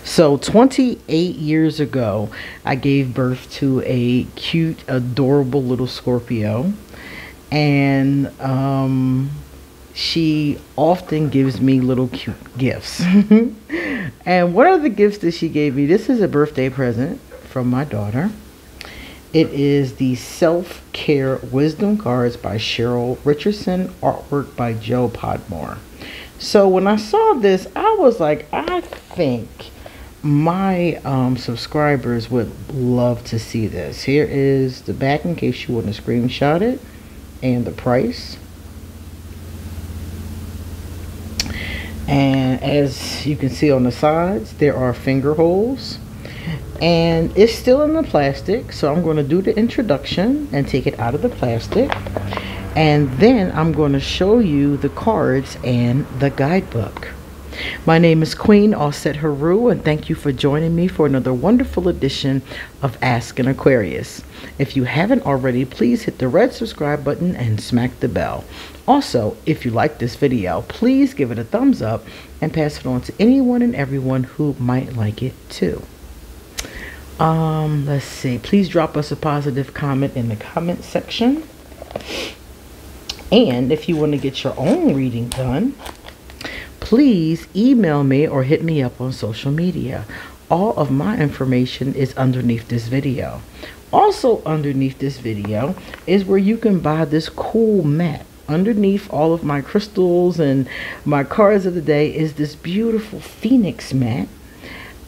So 28 years ago, I gave birth to a cute, adorable little Scorpio. And she often gives me little cute gifts. And one of the gifts that she gave me, this is a birthday present from my daughter. It is the Self-Care Wisdom Cards by Cheryl Richardson, artwork by Joe Podmore. So when I saw this, I was like, I think my subscribers would love to see this. Here is the back in case you want to screenshot it, and the price. And as you can see on the sides, there are finger holes, and it's still in the plastic. So I'm going to do the introduction and take it out of the plastic, and then I'm going to show you the cards and the guidebook. My name is QueenAusetHeru, and thank you for joining me for another wonderful edition of Ask an Aquarius. If you haven't already, please hit the red subscribe button and smack the bell. Also, if you like this video, please give it a thumbs up and pass it on to anyone and everyone who might like it too. Let's see. Please drop us a positive comment in the comment section. And if you want to get your own reading done, please email me or hit me up on social media. All of my information is underneath this video. Also underneath this video is where you can buy this cool mat. Underneath all of my crystals and my cards of the day is this beautiful Phoenix mat.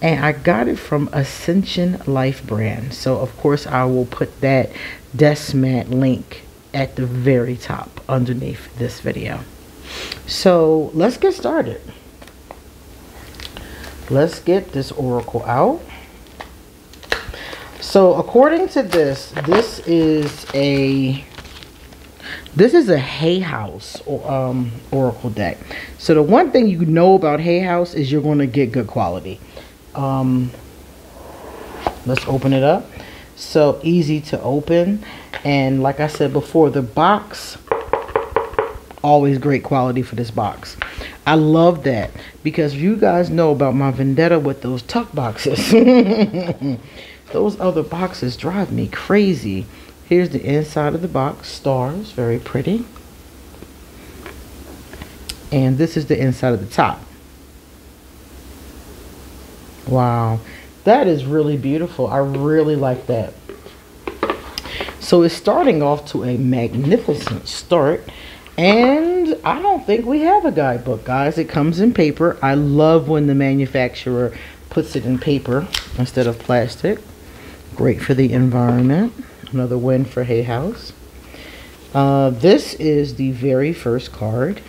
And I got it from Ascension Life brand. So of course I will put that desk mat link at the very top underneath this video. So let's get started. Let's get this oracle out. So according to this, this is a Hay House oracle deck. So the one thing you know about Hay House is you're going to get good quality. Let's open it up. So easy to open, and like I said before, the box, always great quality for this box. I love that because you guys know about my vendetta with those tuck boxes. Those other boxes drive me crazy. Here's the inside of the box. Stars, very pretty. And this is the inside of the top. Wow, that is really beautiful. I really like that. So it's starting off to a magnificent start. And I don't think we have a guidebook, guys. It comes in paper. I love when the manufacturer puts it in paper instead of plastic. Great for the environment. Another win for Hay House. This is the very first card.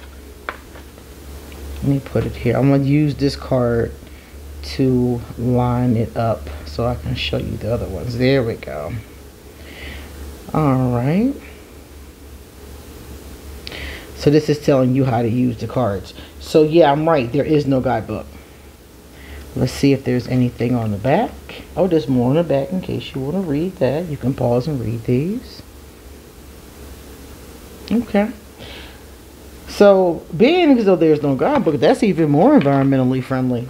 Let me put it here. I'm going to use this card to line it up so I can show you the other ones. There we go. All right. So this is telling you how to use the cards. So yeah, I'm right. There is no guidebook. Let's see if there's anything on the back. Oh, there's more on the back in case you want to read that. You can pause and read these. Okay. So being as though there's no guidebook, that's even more environmentally friendly.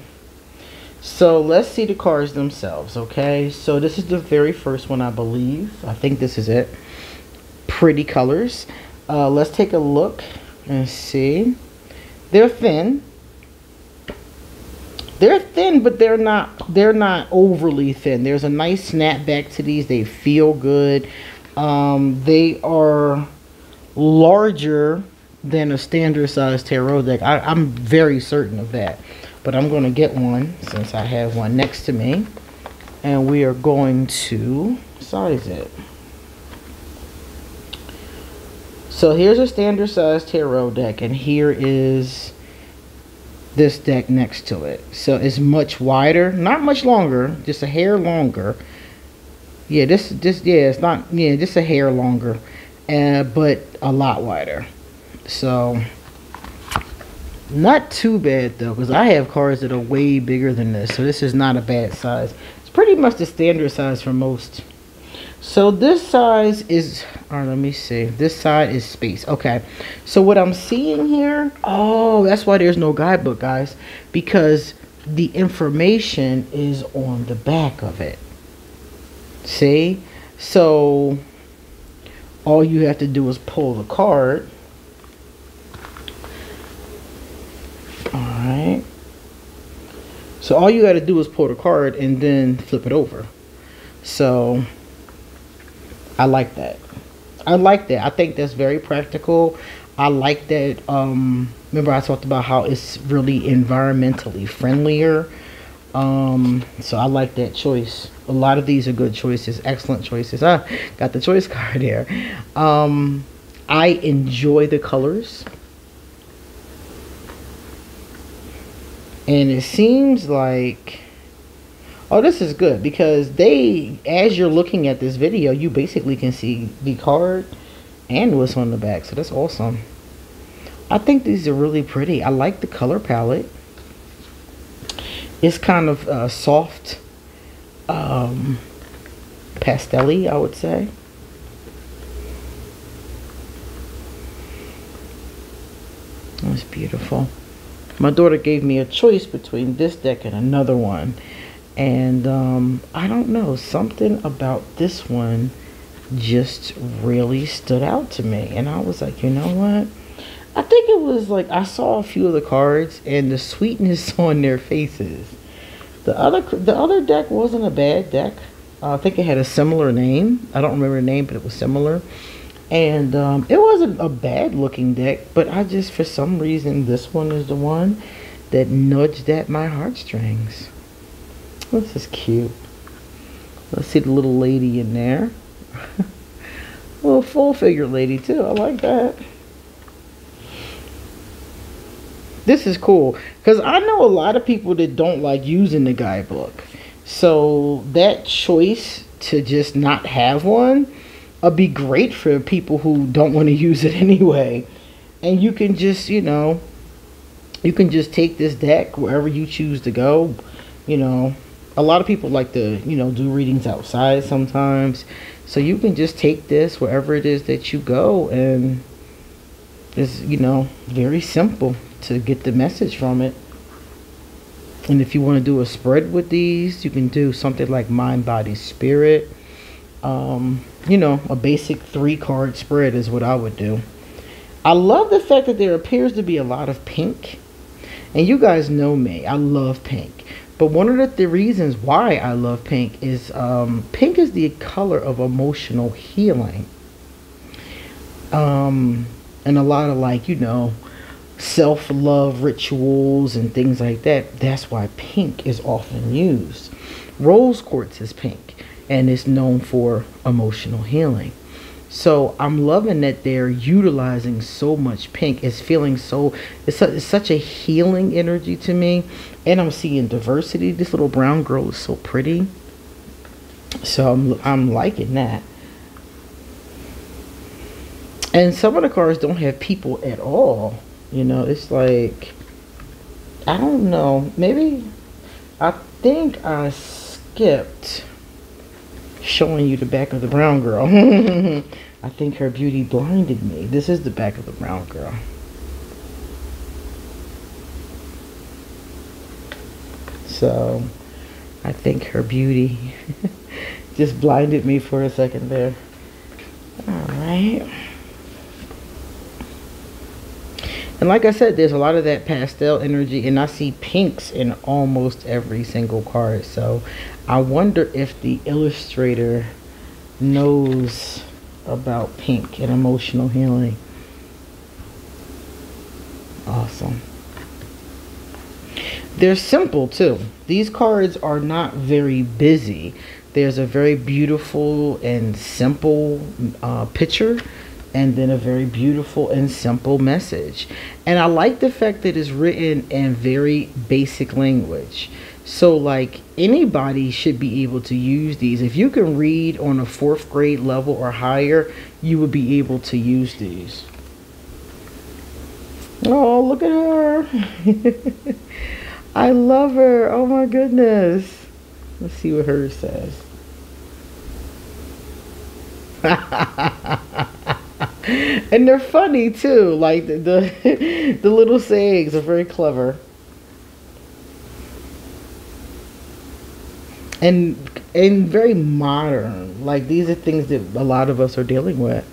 So let's see the cards themselves, okay? So this is the very first one, I believe. I think this is it. Pretty colors. Let's take a look and see. They're thin. They're thin, but they're not overly thin. There's a nice snapback to these. They feel good. They are larger than a standard size tarot deck. I'm very certain of that. But I'm going to get one since I have one next to me. And we are going to size it. So here's a standard size tarot deck, and here is this deck next to it. So it's much wider, not much longer, just a hair longer. Yeah, it's not, yeah, just a hair longer, but a lot wider. So not too bad though, because I have cards that are way bigger than this, so this is not a bad size. It's pretty much the standard size for most. So this size is, all right, let me see. This side is space. Okay. So what I'm seeing here, oh, that's why there's no guidebook, guys. Because the information is on the back of it. See? So all you have to do is pull the card. Alright. So all you got to do is pull the card and then flip it over. So I like that. I like that. I think that's very practical. I like that. Remember I talked about how it's really environmentally friendlier. So I like that choice. A lot of these are good choices, excellent choices. I got the choice card there. I enjoy the colors. And it seems like, oh, this is good because as you're looking at this video, you basically can see the card and what's on the back. So that's awesome. I think these are really pretty. I like the color palette. It's kind of soft, pastel-y, I would say. That's beautiful. My daughter gave me a choice between this deck and another one. And I don't know, something about this one just really stood out to me. And I was like, you know what? I think it was like I saw a few of the cards and the sweetness on their faces. The other deck wasn't a bad deck. I think it had a similar name. I don't remember the name, but it was similar. And it wasn't a bad looking deck, but I just, for some reason, this one is the one that nudged at my heartstrings. This is cute. Let's see the little lady in there. Little full figure lady too. I like that. This is cool because I know a lot of people that don't like using the guidebook. So that choice to just not have one would be great for people who don't want to use it anyway. And you can just, you know, you can just take this deck wherever you choose to go. You know, a lot of people like to, you know, do readings outside sometimes. So you can just take this wherever it is that you go, and it's, you know, very simple to get the message from it. And if you want to do a spread with these, you can do something like Mind, Body, Spirit. You know, a basic 3-card spread is what I would do. I love the fact that there appears to be a lot of pink. And you guys know me, I love pink. But one of the reasons why I love pink is pink is the color of emotional healing. And a lot of, like, you know, self-love rituals and things like that. That's why pink is often used. Rose quartz is pink and it's known for emotional healing. So I'm loving that they're utilizing so much pink. It's feeling so, it's such a healing energy to me. And I'm seeing diversity. This little brown girl is so pretty. So I'm liking that. And some of the cards don't have people at all. You know, it's like, I don't know. Maybe, I think I skipped showing you the back of the brown girl. I think her beauty blinded me. This is the back of the brown girl. So I think her beauty just blinded me for a second there. All right. And like I said, there's a lot of that pastel energy, and I see pinks in almost every single card. So I wonder if the illustrator knows about pink and emotional healing. Awesome. They're simple too. These cards are not very busy. There's a very beautiful and simple picture, and then a very beautiful and simple message. And I like the fact that it's written in very basic language. So like anybody should be able to use these. If you can read on a 4th grade level or higher, you would be able to use these. Oh, look at her. I love her. Oh my goodness. Let's see what hers says. And they're funny too. Like the little sayings are very clever. and very modern. Like, these are things that a lot of us are dealing with.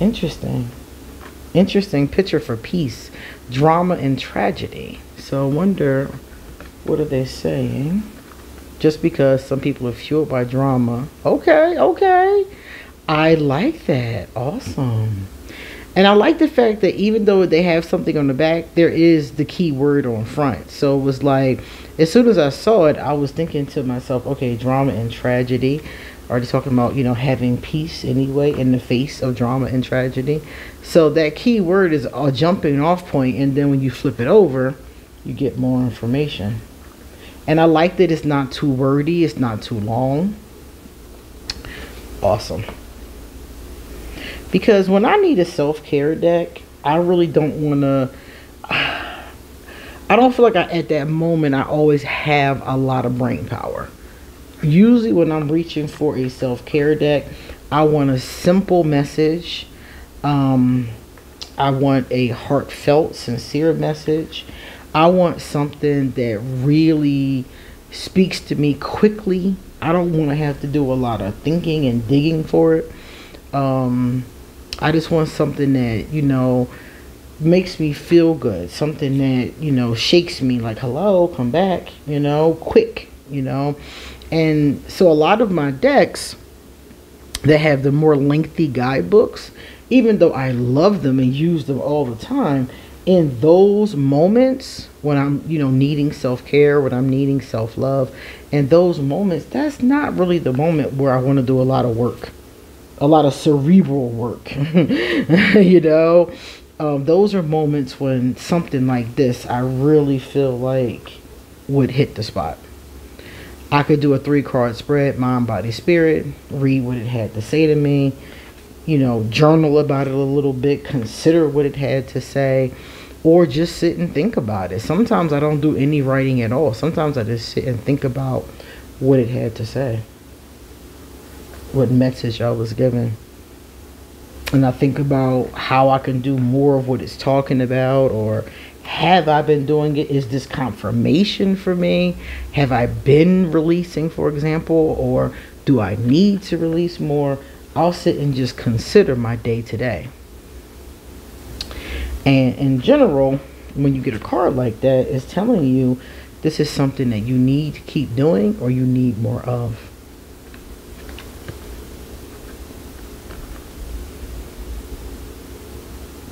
Interesting picture for peace, drama and tragedy. So I wonder, what are they saying? Just because some people are fueled by drama. Okay. I like that. Awesome. And I like the fact that even though they have something on the back, there is the key word on front. So it was like, as soon as I saw it, I was thinking to myself, okay, drama and tragedy. Already talking about, you know, having peace anyway in the face of drama and tragedy. So that key word is a jumping off point, and then when you flip it over, you get more information. And I like that it's not too wordy, it's not too long. Awesome. Because when I need a self-care deck, I really don't want to, I don't feel like at that moment I always have a lot of brain power. Usually when I'm reaching for a self-care deck, I want a simple message. I want a heartfelt, sincere message. I want something that really speaks to me quickly. I don't want to have to do a lot of thinking and digging for it. I just want something that, you know, makes me feel good. Something that, you know, shakes me like, hello, come back, you know, quick, you know. And so a lot of my decks that have the more lengthy guidebooks, even though I love them and use them all the time, in those moments when I'm, you know, needing self-care, when I'm needing self-love, in those moments, that's not really the moment where I want to do a lot of work, a lot of cerebral work. You know, those are moments when something like this, I really feel like would hit the spot. I could do a 3-card spread, mind, body, spirit, read what it had to say to me, you know, journal about it a little bit, consider what it had to say, or just sit and think about it. Sometimes I don't do any writing at all. Sometimes I just sit and think about what it had to say, what message I was given. And I think about how I can do more of what it's talking about, or have I been doing it? Is this confirmation for me? Have I been releasing, for example, or do I need to release more? I'll sit and just consider my day to day. And in general, when you get a card like that, it's telling you this is something that you need to keep doing or you need more of.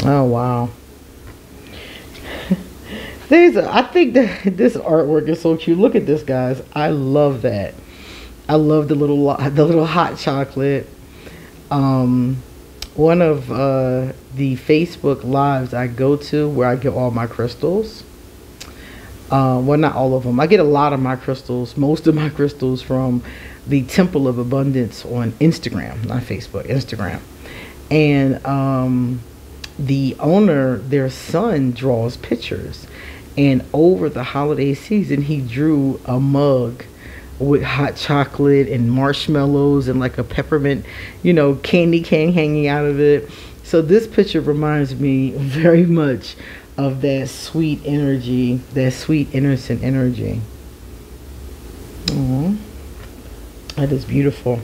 Oh, wow. I think that this artwork is so cute. Look at this, guys. I love that. I love the little hot chocolate. One of the Facebook lives I go to where I get all my crystals. Well, not all of them. I get a lot of my crystals, most of my crystals, from the Temple of Abundance on Instagram, not Facebook, Instagram. And the owner, their son, draws pictures. And over the holiday season, he drew a mug with hot chocolate and marshmallows and like a peppermint, you know, candy cane hanging out of it. So this picture reminds me very much of that sweet energy, that sweet innocent energy. Aww. That is beautiful.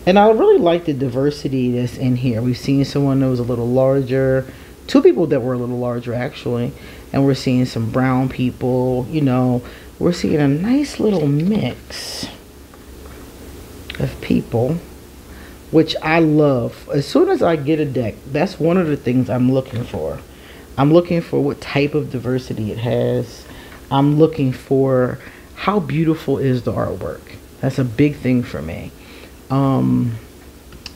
And I really like the diversity that's in here. We've seen someone that was a little larger, 2 people that were a little larger actually, and we're seeing some brown people, you know. We're seeing a nice little mix of people, which I love. As soon as I get a deck, that's one of the things I'm looking for. I'm looking for what type of diversity it has. I'm looking for how beautiful is the artwork. That's a big thing for me. I'm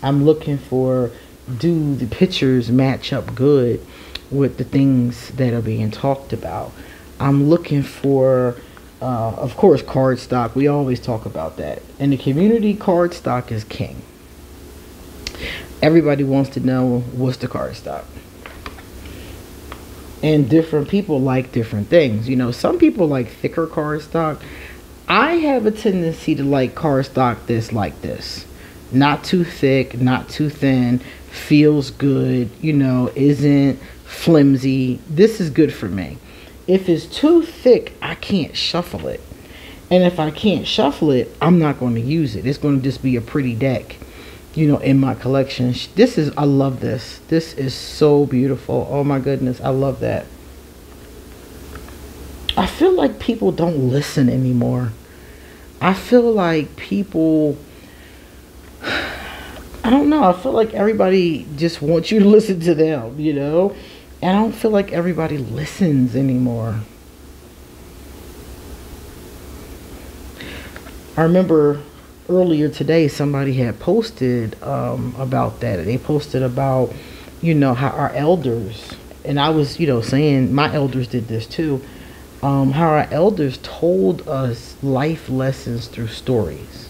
looking for, do the pictures match up good with the things that are being talked about. I'm looking for, of course, card stock. We always talk about that. In the community, card stock is king. Everybody wants to know what's the card stock. And different people like different things. You know, some people like thicker card stock. I have a tendency to like card stock that's like this. Not too thick, not too thin. feels good, you know, isn't flimsy. This is good for me. If it's too thick, I can't shuffle it. And if I can't shuffle it, I'm not going to use it. It's going to just be a pretty deck, you know, in my collection. I love this. This is so beautiful. Oh my goodness, I love that. I feel like people don't listen anymore. I feel like people, I don't know, I feel like everybody just wants you to listen to them, you know? And I don't feel like everybody listens anymore. I remember earlier today somebody had posted about that. They posted about, you know, how our elders, and I was, you know, saying my elders did this too, how our elders told us life lessons through stories.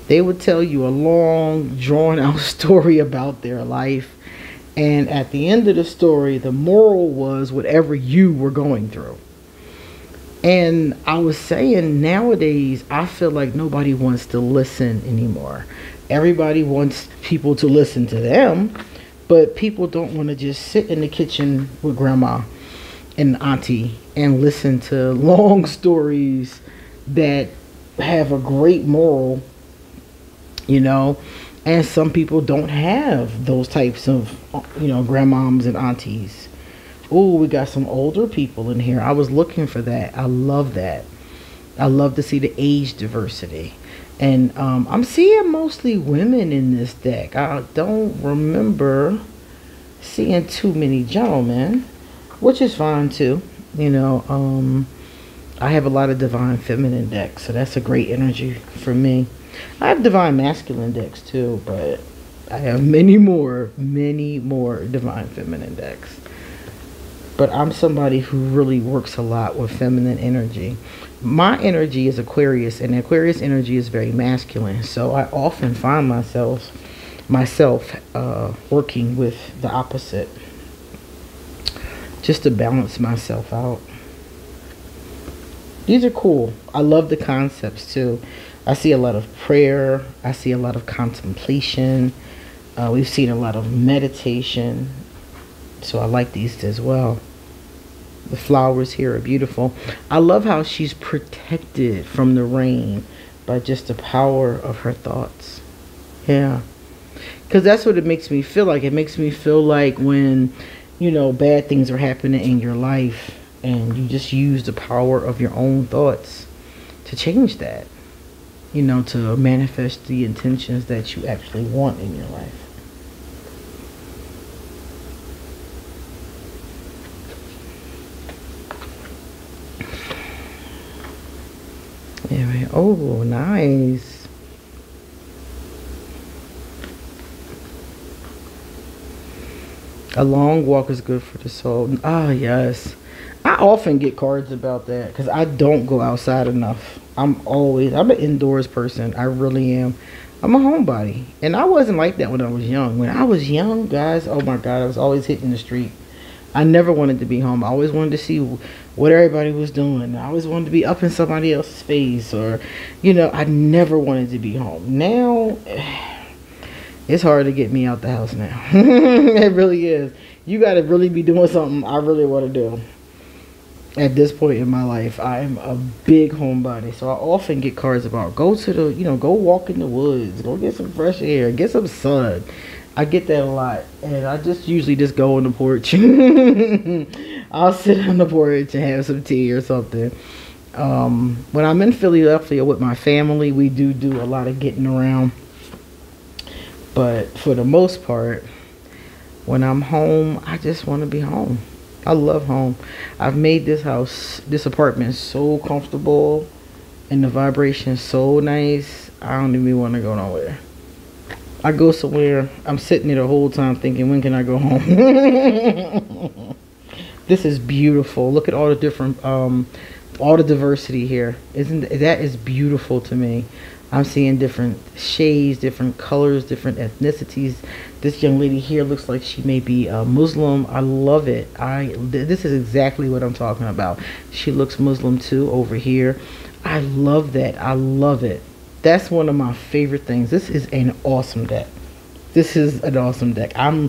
They would tell you a long, drawn out story about their life, and at the end of the story, the moral was whatever you were going through. And I was saying, nowadays, I feel like nobody wants to listen anymore. Everybody wants people to listen to them, but people don't want to just sit in the kitchen with grandma and auntie and listen to long stories that have a great moral, you know. And some people don't have those types of, you know, grandmoms and aunties. Oh, we got some older people in here. I was looking for that. I love that. I love to see the age diversity. And I'm seeing mostly women in this deck. I don't remember seeing too many gentlemen, which is fine too. You know, I have a lot of divine feminine decks, so that's a great energy for me. I have divine masculine decks too, but I have many more divine feminine decks. But I'm somebody who really works a lot with feminine energy. My energy is Aquarius, and Aquarius energy is very masculine. So I often find myself working with the opposite, just to balance myself out. These are cool. I love the concepts too. I see a lot of prayer. I see a lot of contemplation. We've seen a lot of meditation. So I like these as well. The flowers here are beautiful. I love how she's protected from the rain by just the power of her thoughts. Yeah. Because that's what it makes me feel like. It makes me feel like when, you know, bad things are happening in your life and you just use the power of your own thoughts to change that. You know, to manifest the intentions that you actually want in your life. Anyway, oh, nice. A long walk is good for the soul. Ah, yes. I often get cards about that because I don't go outside enough. I'm an indoors person. I really am. I'm a homebody. And I wasn't like that when I was young. When I was young, guys, oh my God, I was always hitting the street. I never wanted to be home. I always wanted to see what everybody was doing. I always wanted to be up in somebody else's face, or, you know, I never wanted to be home. Now, it's hard to get me out the house now. It really is. You got to really be doing something I really want to do. At this point in my life, I am a big homebody. So I often get cards about go walk in the woods, go get some fresh air, get some sun. I get that a lot, and I just usually just go on the porch. I'll sit on the porch and have some tea or something. When I'm in Philadelphia with my family, we do a lot of getting around. But for the most part, when I'm home, I just want to be home. I love home. I've made this apartment so comfortable, and the vibration is so nice. I don't even want to go nowhere. I go somewhere, I'm sitting there the whole time thinking, when can I go home? This is beautiful. Look at all the different, all the diversity here. That is beautiful to me. I'm seeing different shades, different colors, different ethnicities. This young lady here looks like she may be a Muslim. I love it. This is exactly what I'm talking about. She looks Muslim too over here. I love that. I love it. That's one of my favorite things. This is an awesome deck. This is an awesome deck. I know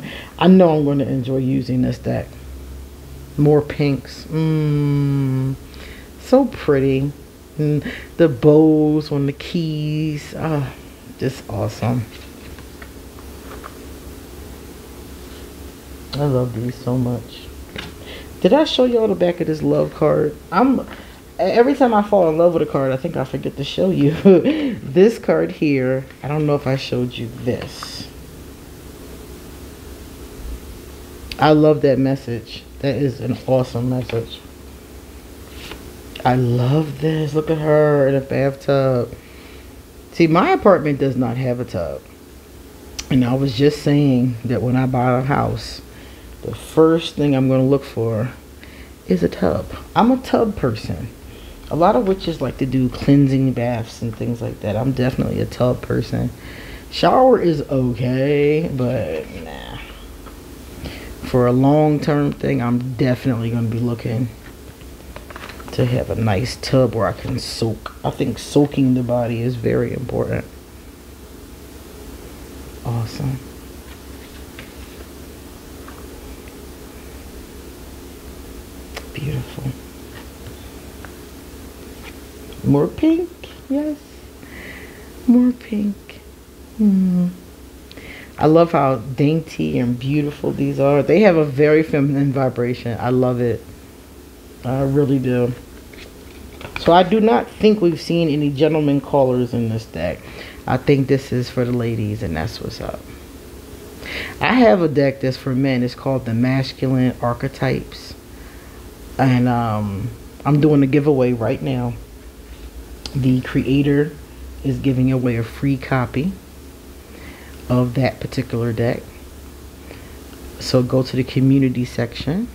I'm going to enjoy using this deck. More pinks. So pretty. And the bows on the keys. Just awesome. I love these so much. Did I show y'all the back of this love card? Every time I fall in love with a card, I think I forget to show you. This card here, I don't know if I showed you this. I love that message. That is an awesome message. I love this. Look at her in a bathtub. See, my apartment does not have a tub. And I was just saying that when I buy a house, the first thing I'm going to look for is a tub. I'm a tub person. A lot of witches like to do cleansing baths and things like that. I'm definitely a tub person. Shower is okay, but nah. For a long-term thing, I'm definitely going to be looking to have a nice tub where I can soak. I think soaking the body is very important. Awesome. Beautiful. More pink, yes. More pink. I love how dainty and beautiful these are. They have a very feminine vibration. I love it. I really do. So I do not think we've seen any gentleman callers in this deck. I think this is for the ladies, and that's what's up. I have a deck that's for men. It's called the Masculine Archetypes. And I'm doing a giveaway right now. The creator is giving away a free copy of that particular deck. So go to the community section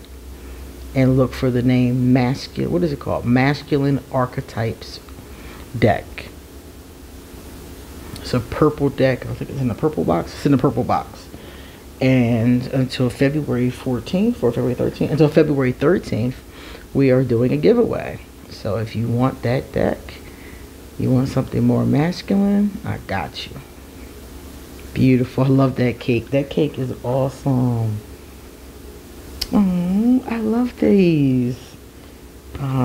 and look for the name masculine. What is it called? Masculine Archetypes deck. It's a purple deck. I think it's in the purple box. It's in the purple box. And until February 14th or February 13th, until February 13th, we are doing a giveaway. So if you want that deck, you want something more masculine, I got you. Beautiful. I love that cake. That cake is awesome. Oh, I love these.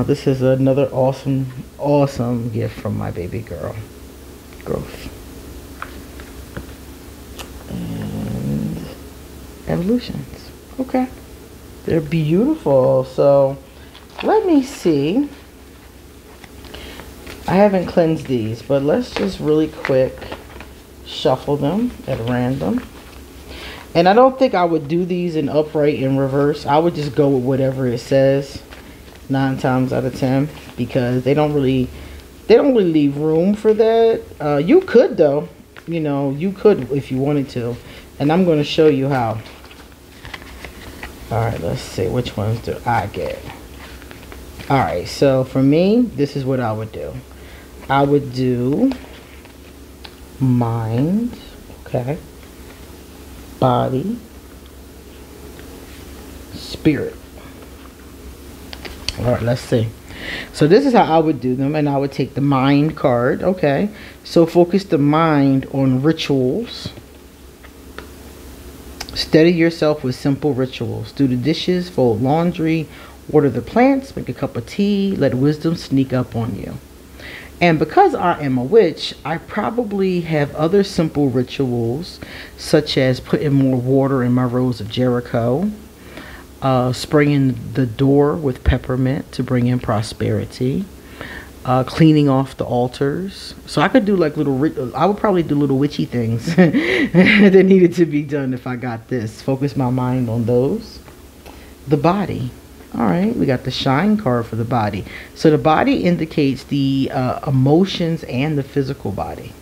This is another awesome gift from my baby girl. Growth. And evolutions. Okay. They're beautiful. So let me see. I haven't cleansed these, but let's just really quick shuffle them at random. And I don't think I would do these in upright and reverse. I would just go with whatever it says 9 times out of 10, because they don't really leave room for that. You could though, you know, you could if you wanted to, and I'm going to show you how. All right, let's see, which ones do I get? All right, so for me, this is what I would do. I would do mind, okay, body, spirit. All right, let's see. So this is how I would do them, and I would take the mind card, okay? So focus the mind on rituals. Steady yourself with simple rituals. Do the dishes, fold laundry, water the plants, make a cup of tea, let wisdom sneak up on you. And because I am a witch, I probably have other simple rituals, such as putting more water in my rose of Jericho, spraying the door with peppermint to bring in prosperity, cleaning off the altars. So I could do like I would probably do little witchy things that needed to be done if I got this. Focus my mind on those. The body. All right, we got the shine card for the body. So the body indicates the emotions and the physical body.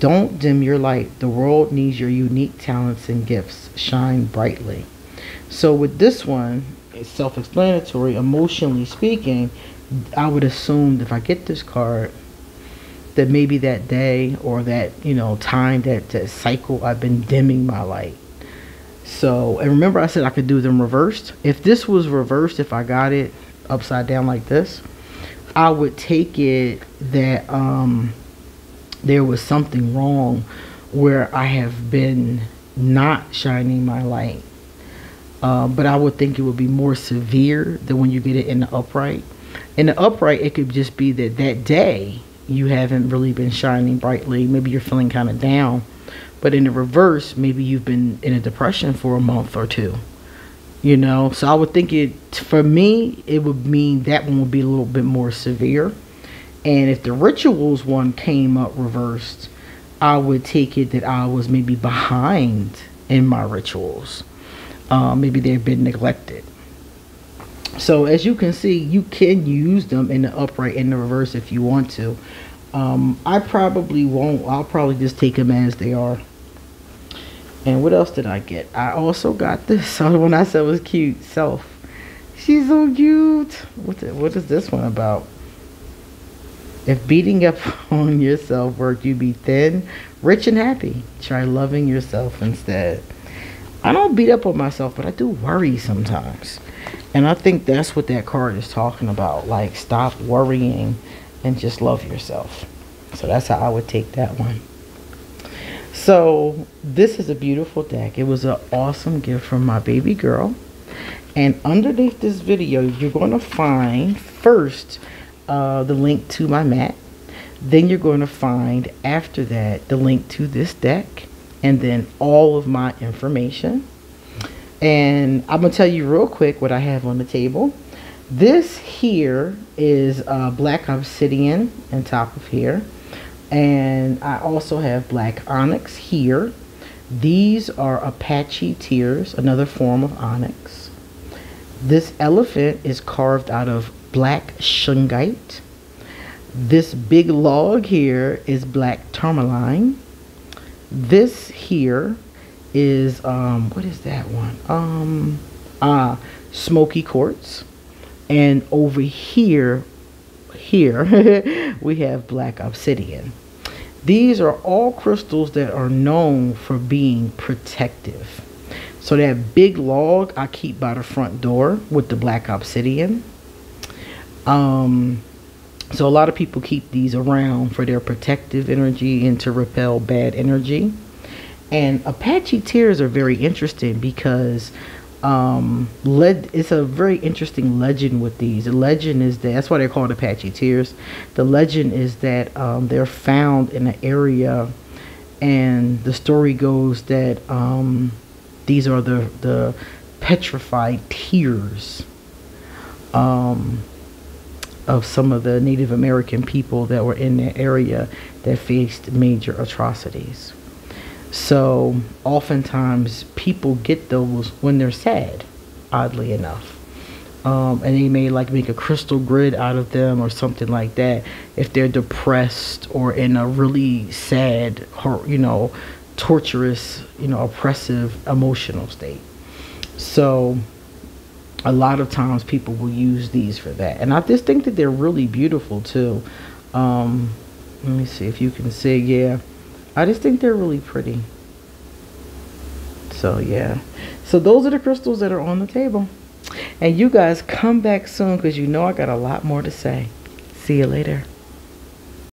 Don't dim your light. The world needs your unique talents and gifts. Shine brightly. So with this one, it's self-explanatory. Emotionally speaking, I would assume if I get this card, that maybe that day or that, you know, time, that cycle, I've been dimming my light. So, and remember I said I could do them reversed. If this was reversed, if I got it upside down like this, I would take it that there was something wrong where I have been not shining my light. But I would think it would be more severe than when you get it in the upright. In the upright, it could just be that that day you haven't really been shining brightly. Maybe you're feeling kind of down. But in the reverse, maybe you've been in a depression for a month or two. You know, so I would think for me, it would mean that one would be a little bit more severe. And if the rituals one came up reversed, I would take it that I was maybe behind in my rituals. Maybe they've been neglected. So as you can see, you can use them in the upright and the reverse if you want to. I probably won't. I'll probably just take them as they are. And what else did I get? I also got this. The one I said was cute. Self. She's so cute. What is this one about? If beating up on yourself worked, you'd be thin, rich, and happy. Try loving yourself instead. I don't beat up on myself, but I do worry sometimes. And I think that's what that card is talking about. Like, stop worrying and just love yourself. So that's how I would take that one. So this is a beautiful deck. It was an awesome gift from my baby girl. And underneath this video, you're going to find first the link to my mat. Then you're going to find after that the link to this deck. And then all of my information. And I'm going to tell you real quick what I have on the table. This here is black obsidian on top of here. And I also have black onyx here. These are Apache tears, another form of onyx. This elephant is carved out of black shungite. This big log here is black tourmaline. This here is what is that one? Smoky quartz. And over here we have black obsidian. These are all crystals that are known for being protective. So that big log I keep by the front door with the black obsidian. So a lot of people keep these around for their protective energy and to repel bad energy. And Apache tears are very interesting because it's a very interesting legend with these. The legend is that's why they're called Apache tears. The legend is that they're found in an area, and the story goes that these are the petrified tears of some of the Native American people that were in that area that faced major atrocities. So oftentimes people get those when they're sad, oddly enough. And they may like make a crystal grid out of them or something like that if they're depressed or in a really sad, torturous, oppressive emotional state. So a lot of times people will use these for that. And I just think that they're really beautiful too. Let me see if you can see. Yeah, I just think they're really pretty. So yeah, so those are the crystals that are on the table. And you guys come back soon because you know I got a lot more to say. See you later.